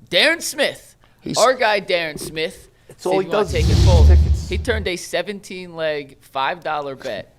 Darren Smith, our guy Darren Smith. It's all he does. Take it full. He turned a 17-leg $5 bet,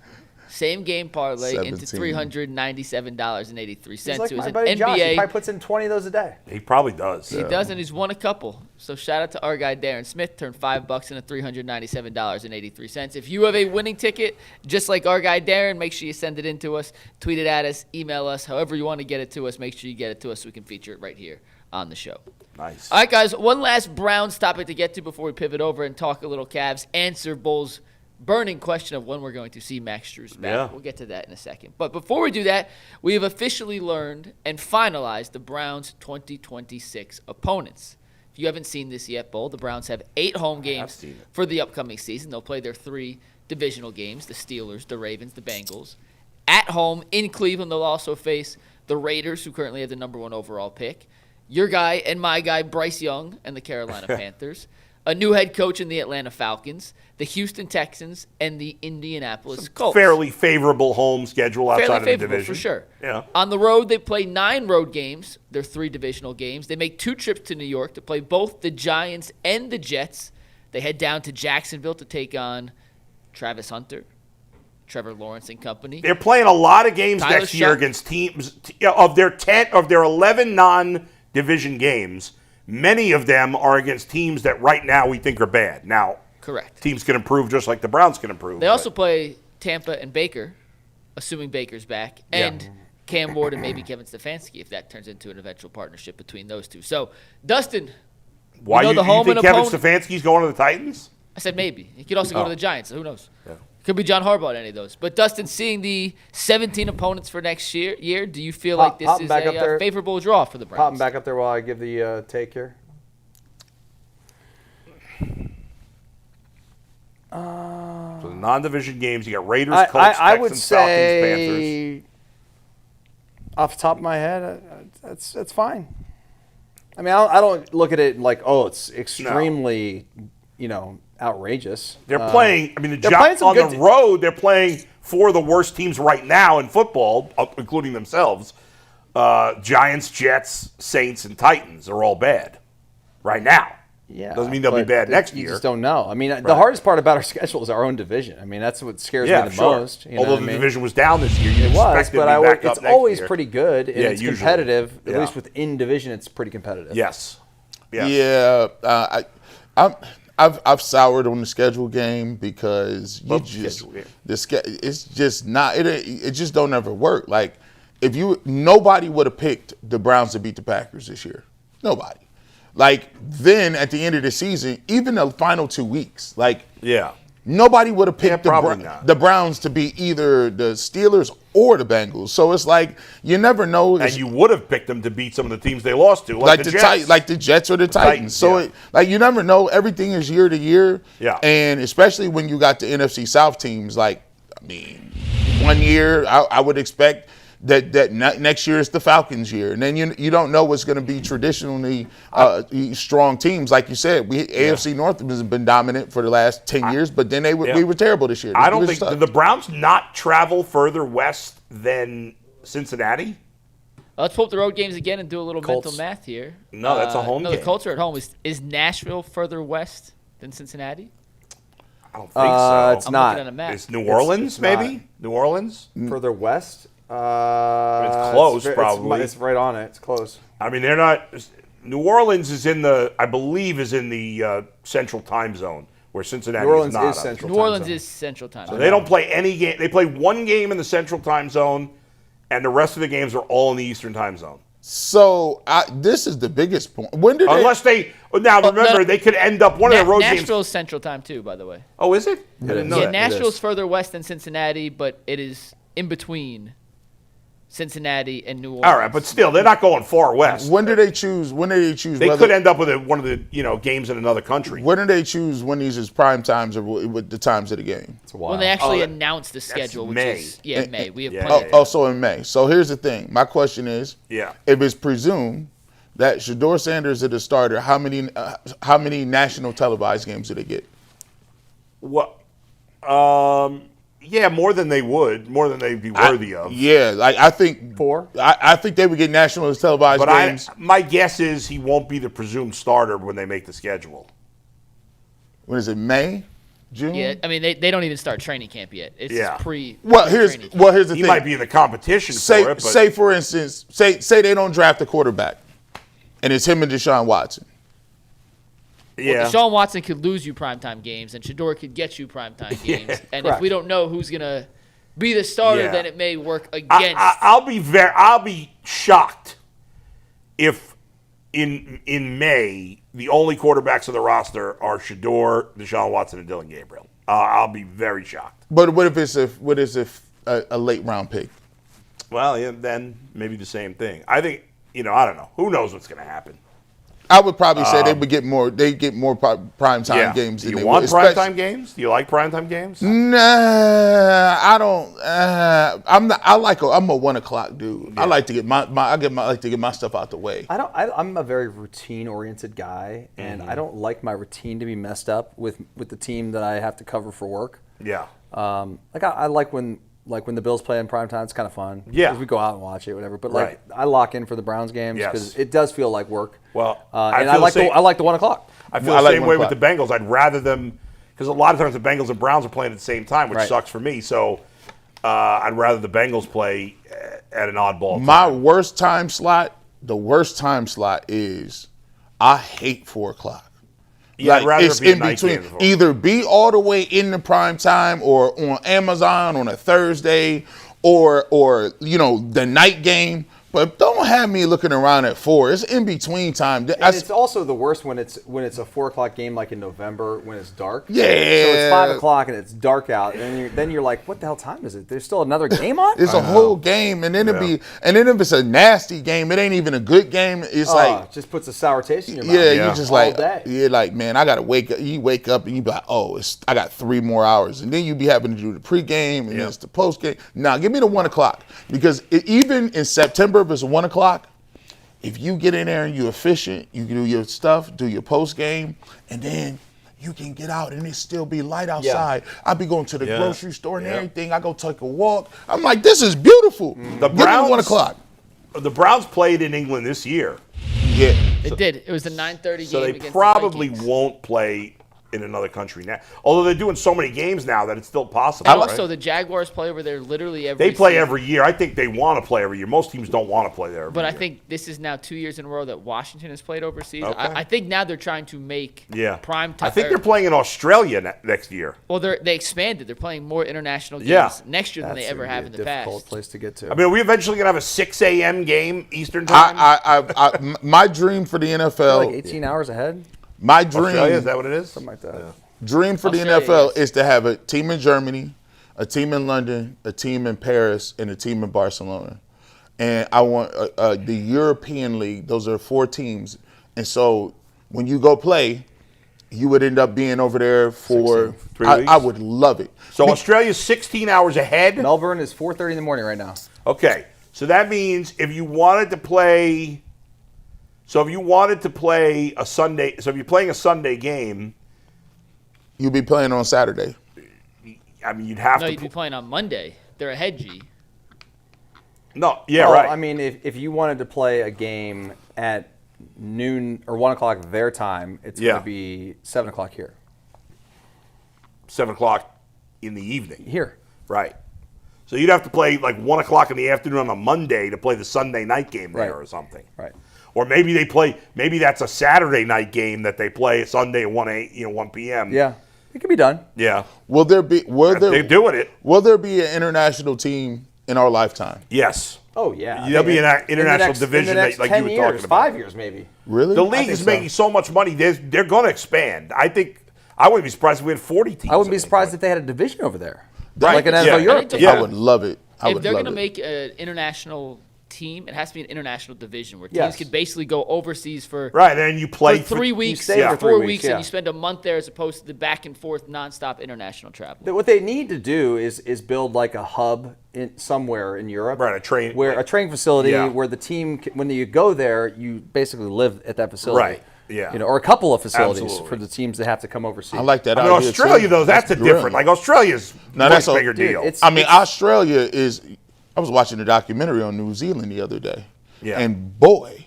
same game parlay, into $397.83. He's like it was my an buddy Josh. He NBA. probably puts in 20 of those a day. He probably does. He does, and he's won a couple. So shout out to our guy Darren Smith. Turned $5 into $397.83. If you have a winning ticket, just like our guy Darren, make sure you send it in to us, tweet it at us, email us, however you want to get it to us. Make sure you get it to us so we can feature it right here on the show. Nice. All right, guys, one last Browns topic to get to before we pivot over and talk a little Cavs. Answer Bull's burning question of when we're going to see Max Strus back. Yeah. We'll get to that in a second. But before we do that, we have officially learned and finalized the Browns' 2026 opponents. If you haven't seen this yet, Bull, the Browns have 8 home games for the upcoming season. They'll play their 3 divisional games, the Steelers, the Ravens, the Bengals. At home in Cleveland, they'll also face the Raiders, who currently have the number 1 overall pick. Your guy and my guy, Bryce Young, and the Carolina Panthers. A new head coach in the Atlanta Falcons, the Houston Texans, and the Indianapolis Colts. Fairly favorable home schedule outside of the division. For sure. Yeah. On the road, they play 9 road games. They're 3 divisional games. They make 2 trips to New York to play both the Giants and the Jets. They head down to Jacksonville to take on Travis Hunter, Trevor Lawrence and company. They're playing a lot of games Tyler next year Shuck. against teams of their 11 non-division games. Many of them are against teams that right now we think are bad. Now, correct. Teams can improve just like the Browns can improve. They also play Tampa and Baker, assuming Baker's back, and Cam Ward and maybe Kevin Stefanski if that turns into an eventual partnership between those two. So, Dustin, why you think Kevin Stefanski's going to the Titans? I said maybe. He could also go to the Giants. So who knows? Yeah. Could be John Harbaugh at any of those. But, Dustin, seeing the 17 opponents for next year, do you feel like this is a favorable draw for the Browns? Pop him back up there while I give the take here. So the non-division games, you got Raiders, Colts, I would Texans, say, Falcons, Panthers. Off the top of my head, that's fine. I mean, I don't look at it like, oh, it's extremely, outrageous. They're playing. I mean, the Giants on the road. They're playing 4 of the worst teams right now in football, including themselves. Giants, Jets, Saints, and Titans are all bad right now. Yeah, doesn't mean they'll be bad next year. You just don't know. I mean, the hardest part about our schedule is our own division. I mean, that's what scares me the most. Although the division was down this year, it was, but it's always pretty good, and it's usually competitive. At least within division, it's pretty competitive. Yes. Yeah, I've soured on the schedule game because it's just not. It just don't ever work. Like nobody would have picked the Browns to beat the Packers this year. Nobody. Like, then at the end of the season, even the final 2 weeks, nobody would have picked the Browns to be either the Steelers or the Bengals. So it's like, you never know. And you would have picked them to beat some of the teams they lost to, like the Jets. Like the Jets or the Titans. So, you never know. Everything is year to year. Yeah. And especially when you got the NFC South teams, 1 year, I would expect that next year is the Falcons' year, and then you don't know what's going to be traditionally strong teams. Like you said, AFC North has been dominant for the last 10 years, but then we were terrible this year. I don't think did the Browns not travel further west than Cincinnati. Let's pull up the road games again and do a little mental math here. No, that's a home game. No, the Colts are at home. Is Nashville further west than Cincinnati? I don't think so. It's not. Looking at a map. It's New Orleans, maybe? New Orleans? Further west? It's close, probably. It's right on it. It's close. I mean, they're not. New Orleans is I believe, is in the Central Time Zone, where Cincinnati is not. New Orleans is Central Time Zone. So they don't play any game. They play 1 game in the Central Time Zone, and the rest of the games are all in the Eastern Time Zone. So this is the biggest point. They could end up one of the road games. Nashville's Central Time too, by the way. Oh, is it? I didn't know that. Nashville's further west than Cincinnati, but it is in between Cincinnati and New Orleans. All right, but still, they're not going far west. When do they choose? They could end up with one of the games in another country. When do they choose when these is prime times or with the times of the game? It's a while. When they actually announce the schedule, which is May. We have plenty. So in May. So here's the thing. My question is, if it's presumed that Shedeur Sanders is the starter, how many national televised games do they get? What? Yeah, more than they would, more than they'd be worthy of. Yeah, like I think 4. I think they would get national televised games. My guess is he won't be the presumed starter when they make the schedule. When is it? May, June? Yeah, I mean they don't even start training camp yet. It's pre. Well, here's the He thing. might be in the competition say, for it. But say for instance, say they don't draft a quarterback, and it's him and Deshaun Watson. yeah, Well, Deshaun Watson could lose you primetime games, and Shador could get you primetime games. And if we don't know who's gonna be the starter, then it may work against. I'll be shocked if in May the only quarterbacks on the roster are Shador, Deshaun Watson, and Dylan Gabriel. I'll be very shocked. But what if it's a late round pick? Well, yeah, then maybe the same thing. I think I don't know. Who knows what's going to happen? I would probably say they would get more. They get more primetime games. Do you want primetime games? Do you like primetime games? Nah, I don't. I'm not. I'm a 1 o'clock dude. Yeah. I like to get like to get my stuff out the way. I'm a very routine-oriented guy, and I don't like my routine to be messed up with the team that I have to cover for work. Yeah. I like when the Bills play in primetime. It's kind of fun. Yeah. 'Cause we go out and watch it, whatever. But Right. I lock in for the Browns games because it does feel like work. Well, and I like the 1 o'clock. I feel I the like same 1 way with o'clock. the Bengals. I'd rather them because a lot of times the Bengals and Browns are playing at the same time, which Right. sucks for me. So I'd rather the Bengals play at an oddball time. My worst time slot. The worst time slot is I hate 4 o'clock. Yeah, I'd rather it's it be a in night between. game. Either be all the way in the prime time or on Amazon on a Thursday or the night game. But don't have me looking around at 4. It's in between time. And it's also the worst when it's a 4 o'clock game like in November when it's dark. Yeah. So it's 5 o'clock and it's dark out, and then you're like, what the hell time is it? There's still another game on? It's a whole game, and then if it's a nasty game, it ain't even a good game. It's like it just puts a sour taste in your mouth. yeah, you just All like day. you're like, man, I gotta wake up. You wake up and you be like, oh, I got 3 more hours, and then you be having to do the pregame and then it's the postgame. Now give me the 1 o'clock because even in September, if it's 1 o'clock. If you get in there and you're efficient, you can do your stuff, do your post game, and then you can get out and it still be light outside. I'll be going to the grocery store and everything. I go take a walk. I'm like, this is beautiful. The Give me Browns, 1 o'clock. The Browns played in England this year, Yeah. It did. It was the 9:30 game. so they against probably the Vikings. won't play in another country now. Although they're doing so many games now that it's still possible. And right? also, the Jaguars play over there literally every. They play season. every year. I think they want to play every year. Most teams don't want to play there every But year. I think this is now 2 years in a row that Washington has played overseas. Okay. I think now they're trying to make prime time. I think they're playing in Australia next year. Well, they expanded. They're playing more international games Yeah. next year than they ever have in the difficult past. place to get to. I mean, are we eventually going to have a 6 a.m. game Eastern time? My dream for the NFL. like 18 hours ahead, My dream. Australia, is that what it is? something like that. Dream for Australia, the NFL yes. is to have a team in Germany, a team in London, a team in Paris, and a team in Barcelona. And I want the European League. Those are 4 teams. And so when you go play, you would end up being over there for 3 weeks? I would love it. So Australia's 16 hours ahead? Melbourne is 4:30 in the morning right now. Okay. So that means if you wanted to play a Sunday, so if you're playing a Sunday game, You'll be playing on Saturday. I mean, you'd have No, to. you'd be playing on Monday. They're ahead, G. No, yeah, Well, right. I mean, if you wanted to play a game at noon or 1 o'clock their time, it's going to be 7 o'clock here. 7 o'clock in the evening. Here. Right. So you'd have to play like 1 o'clock in the afternoon on a Monday to play the Sunday night game there Right. or something. Right. Or maybe that's a Saturday night game that they play Sunday at 1 p.m. Yeah. It could be done. Yeah. Will there be? They're doing it. Will there be an international team in our lifetime? Yes. Oh, yeah. There'll be an international in the division next like 10 you were years, talking about. 5 years maybe. Really? The league think is so. making so much money. They're going to expand. I wouldn't be surprised if we had 40 teams. I wouldn't be at one surprised point. if they had a division over there. Right. Like an Yeah. NFL Europe I team. think I would love it. If they're going to make an international team, it has to be an international division where teams Yes. could basically go overseas for Right, and then you play for 3 weeks, stay or for 3 4 weeks, weeks, yeah. and you spend a month there as opposed to the back and forth nonstop international travel. What they need to do is build like a hub somewhere in Europe. Right, a training facility Yeah. where the team, when you go there, you basically live at that facility. Right. Yeah. Or a couple of facilities Absolutely. for the teams that have to come overseas. I like that I mean, idea, Australia, too. though, that's a brilliant. different. Like, Australia's that's much a bigger deal. Australia is. I was watching a documentary on New Zealand the other day. Yeah. And boy,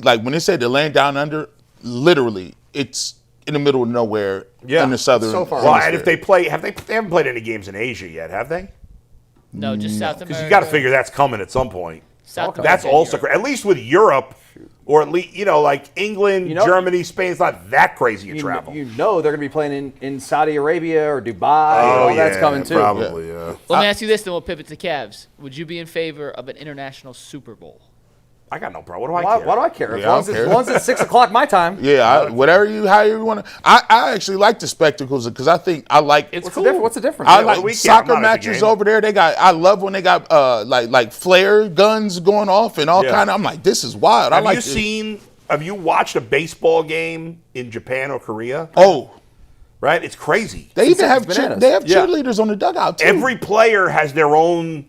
like when they said the land down under, literally, it's in the middle of nowhere in the southern. So far. Well, hemisphere. and if they play, they haven't played any games in Asia yet, have they? No, just South America. Because you got to figure that's coming at some point. South That's America, also Europe. at least with Europe, or at least like England, Germany, Spain. It's not that crazy a travel. They're going to be playing in Saudi Arabia or Dubai. All that's coming too. Probably, yeah. Let me ask you this, then we'll pivot to Cavs. Would you be in favor of an international Super Bowl? I got no problem. What do I care? Why do I care? Yeah, As long as it's 6 o'clock my time. Yeah, however you want to. I actually like the spectacles because I think I like. It's What's cool. the difference? I Yeah, like we can't. soccer I'm not at the matches game. over there. I love when they got like flare guns going off and all kind of. I'm like, this is wild. Have you watched a baseball game in Japan or Korea? Oh, Right, it's crazy. they even have bananas. they have Yeah. cheerleaders on the dugout too. Every player has their own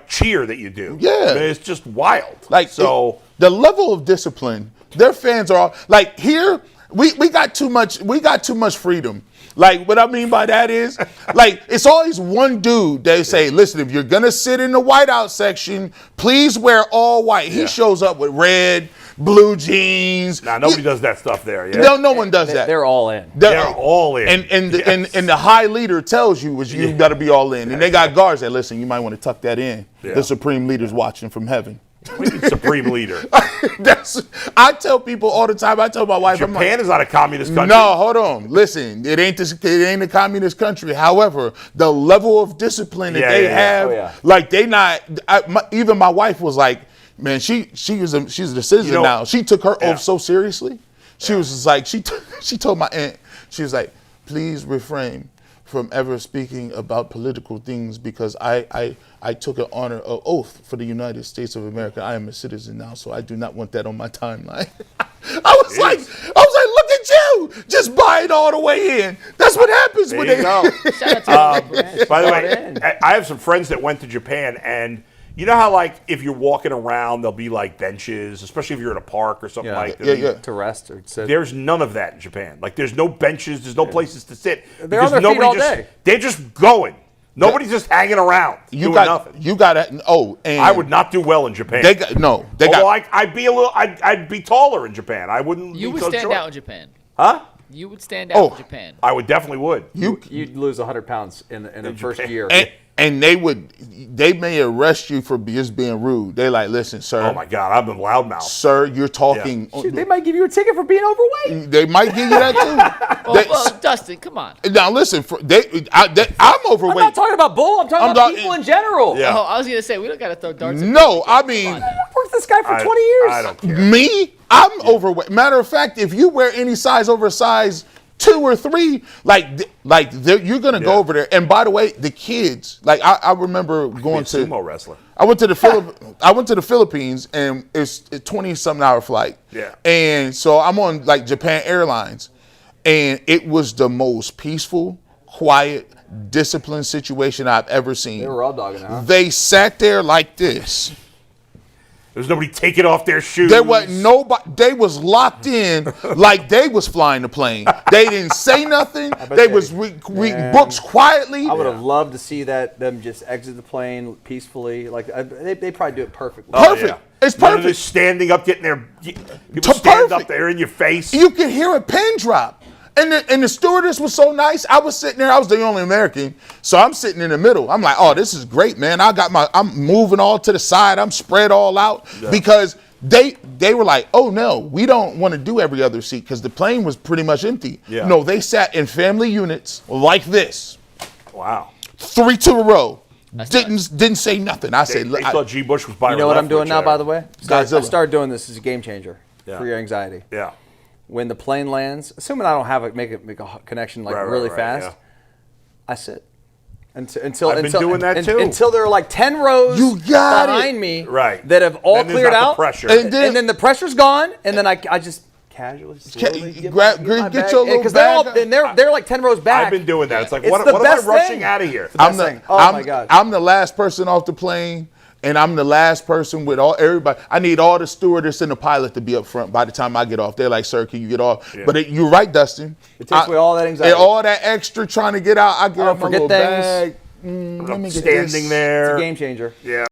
cheer that you do. Yeah. I mean, it's just wild. The level of discipline, their fans are all like here. We got too much. We got too much freedom. Like what I mean by that is, like it's always one dude. They say, listen, if you're gonna sit in the whiteout section, please wear all white. He shows up with red, blue jeans. Nah, nobody does that stuff there. Yeah. No one does that. They're all in. They're all in. And the high leader tells you you got to be all in. And they got guards that listen. You might want to tuck that in. Yeah. The supreme leader's watching from heaven. We need supreme leader. I tell people all the time. I tell my wife, Japan is not a communist country. no, hold on. Listen, it ain't a communist country. However, the level of discipline that they have, Oh, yeah. like they not. Even my wife was like, man, she's a citizen now. She took her oath so seriously. She was just like she told my aunt. She was like, please refrain from ever speaking about political things because I took an oath for the United States of America. I am a citizen now, so I do not want that on my timeline. I was like, look at you, just buy it all the way in. That's what happens when they go. Shout out to By the way, I have some friends that went to Japan, and you know how if you're walking around, there'll be benches, especially if you're in a park or something like that. Yeah. To rest or sit. There's none of that in Japan. There's no benches, there's no places to sit. They're on their feet all day. They're just going. Nobody's just hanging around doing nothing. You got to. Oh, and I would not do well in Japan. I'd be taller in Japan. I wouldn't. You be would so stand short. out in Japan. Huh? You would stand out in Japan. I would definitely would. You'd lose 100 pounds in the first Japan. year. And they may arrest you for just being rude. They like, listen, sir. Oh my God, I'm a loudmouth. Sir, you're talking. Shoot, they might give you a ticket for being overweight. They might give you that too. Well, Dustin, come on. Now listen, I'm overweight. I'm not talking about bull. I'm talking about people in general. Yeah. Oh, I was going to say, we don't got to throw darts. No, I mean, I've worked with this guy for 20 years. I don't care. me, I'm overweight. Matter of fact, if you wear any size over size 2 or 3, you're gonna go over there. And by the way, the kids, I remember going to sumo wrestler. I went to the Philippines, and it's a 20-something hour flight. Yeah. And so I'm on Japan Airlines, and it was the most peaceful, quiet, disciplined situation I've ever seen. They were raw dogging it, huh? They sat there like this. There's nobody taking off their shoes. There wasn't nobody. They was locked in like they was flying the plane. They didn't say nothing. They was reading books quietly. I would have loved to see them just exit the plane peacefully. They probably do it perfectly. Perfect. Yeah. It's None of perfect. this standing up, getting their people stand up there in your face. You could hear a pin drop. And the stewardess was so nice. I was sitting there. I was the only American, so I'm sitting in the middle. I'm like, oh, this is great, man. I'm moving all to the side. I'm spread all out because they were like, oh no, we don't want to do every other seat because the plane was pretty much empty. Yeah. No, they sat in family units like this. Wow. 3 to a row. Didn't say nothing. I said, They thought G. Bush was by You know what I'm doing now, by the way? I Godzilla. started doing this as a game changer for your anxiety. Yeah. When the plane lands, assuming I don't have make a connection really fast, yeah. I sit until I've been doing that too. Until there are 10 rows behind me that have all Then there's cleared not the out, pressure. and then the pressure's gone, and then I just casually slowly get your little because bag. they're like 10 rows back. I've been doing that. It's like, It's what the am I best rushing thing. out of here? Oh my God. I'm the last person off the plane. and I'm the last person with everybody. I need all the stewardess and the pilot to be up front by the time I get off. They're like, sir, can you get off? Yeah. But you're right, Dustin. It takes away all that anxiety. And all that extra trying to get out. I get up my little things. bag. Let me get standing there. It's a game changer. Yeah.